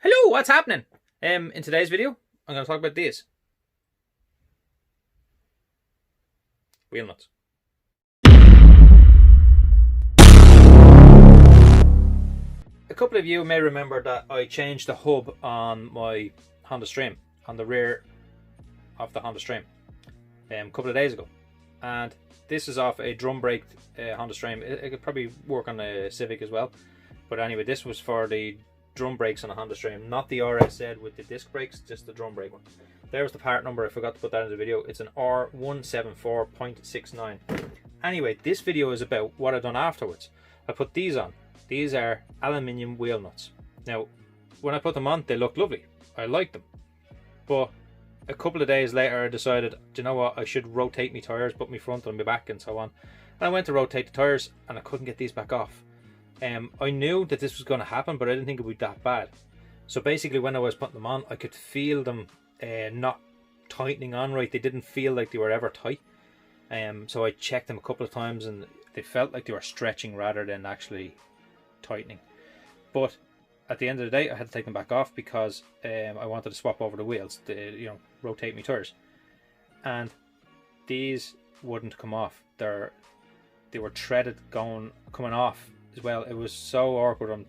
Hello, what's happening? In today's video, I'm going to talk about these wheel nuts. A couple of you may remember that I changed the hub on my Honda Stream, on the rear of the Honda Stream, a couple of days ago, and this is off a drum brake Honda Stream. It could probably work on a Civic as well, but anyway, this was for the drum brakes on a Honda Stream, not the RSZ with the disc brakes, just the drum brake one. There's the part number, I forgot to put that in the video. It's an R174.69. Anyway, this video is about what I've done afterwards. I put these on. These are aluminium wheel nuts. Now, when I put them on, they look lovely. I like them. But a couple of days later, I decided, do you know what, I should rotate my tyres, put my front on my back and so on. And I went to rotate the tyres and I couldn't get these back off. I knew that this was going to happen, but I didn't think it would be that bad. So basically, when I was putting them on, I could feel them not tightening on right. They didn't feel like they were ever tight. So I checked them a couple of times and they felt like they were stretching rather than actually tightening. But at the end of the day, I had to take them back off because I wanted to swap over the wheels to, rotate my tires. And these wouldn't come off. They were threaded coming off as well. It was so awkward. What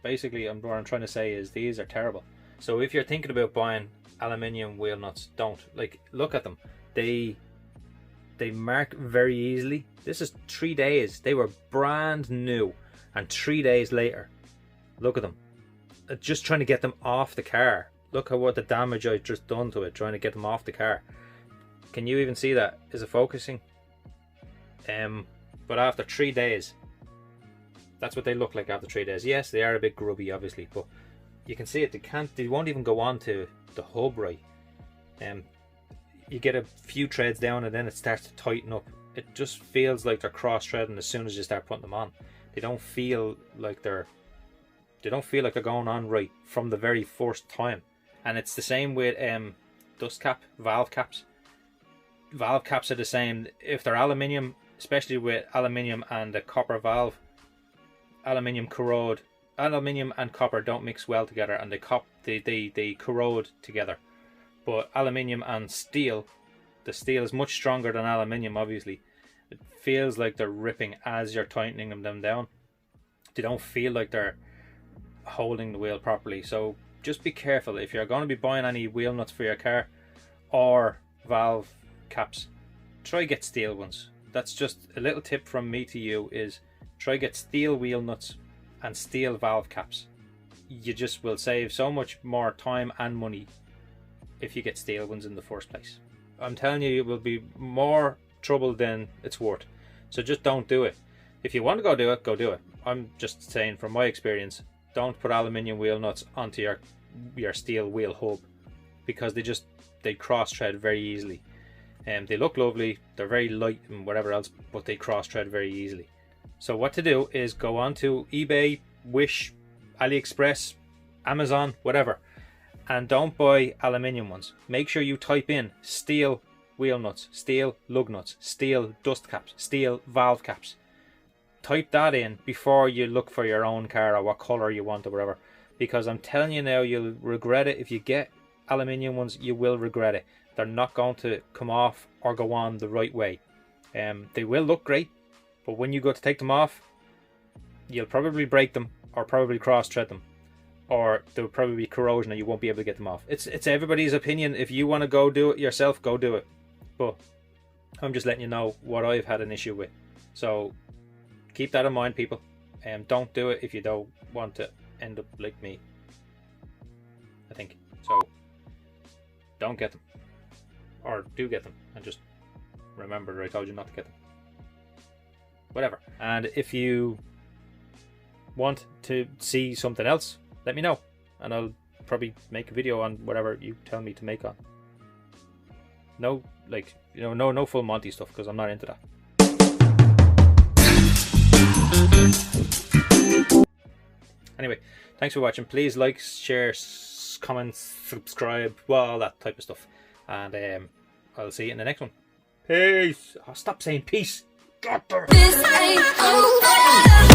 I'm trying to say is these are terrible. So if you're thinking about buying aluminium wheel nuts, don't. Look at them. They mark very easily. This is 3 days. They were brand new, and 3 days later, look at them. Just trying to get them off the car. Look at what the damage I've just done to it, trying to get them off the car. Can you even see that? Is it focusing? But after 3 days, that's what they look like after 3 days. Yes, they are a bit grubby, obviously, but you can see it. They won't even go on to the hub right. You get a few treads down and then it starts to tighten up. It just feels like they're cross-threading as soon as you start putting them on. They don't feel like they're going on right from the very first time. And it's the same with dust cap, valve caps. Valve caps are the same. If they're aluminium, especially with aluminium and a copper valve, aluminium corrode. Aluminium and copper don't mix well together, and they corrode together. But aluminium and steel, the steel is much stronger than aluminium. Obviously, it feels like they're ripping as you're tightening them down. They don't feel like they're holding the wheel properly. So just be careful if you're going to be buying any wheel nuts for your car or valve caps. Try get steel ones. That's just a little tip from me to you, is try get steel wheel nuts and steel valve caps. You just will save so much more time and money if you get steel ones in the first place. I'm telling you, it will be more trouble than it's worth. So just don't do it. If you want to go do it, go do it. I'm just saying from my experience, don't put aluminium wheel nuts onto your steel wheel hub, because they cross thread very easily. They look lovely, they're very light and whatever else, but they cross thread very easily. So what to do is go on to eBay, Wish, AliExpress, Amazon, whatever, and don't buy aluminium ones. Make sure you type in steel wheel nuts, steel lug nuts, steel dust caps, steel valve caps. Type that in before you look for your own car or what colour you want or whatever, because I'm telling you now, you'll regret it. If you get aluminium ones, you will regret it. They're not going to come off or go on the right way. They will look great, but when you go to take them off, you'll probably break them or probably cross thread them, or there will probably be corrosion and you won't be able to get them off. It's everybody's opinion. If you want to go do it yourself, go do it. But I'm just letting you know what I've had an issue with. So keep that in mind, people. Don't do it if you don't want to end up like me, I think. So don't get them, or do get them, and just remember that I told you not to get them. Whatever. And if you want to see something else, let me know, and I'll probably make a video on whatever you tell me to make on. No, no full Monty stuff, because I'm not into that. Anyway, thanks for watching. Please like, share, comment, subscribe, well, all that type of stuff. And I'll see you in the next one. Peace. Oh, stop saying peace. God damn it. This ain't over.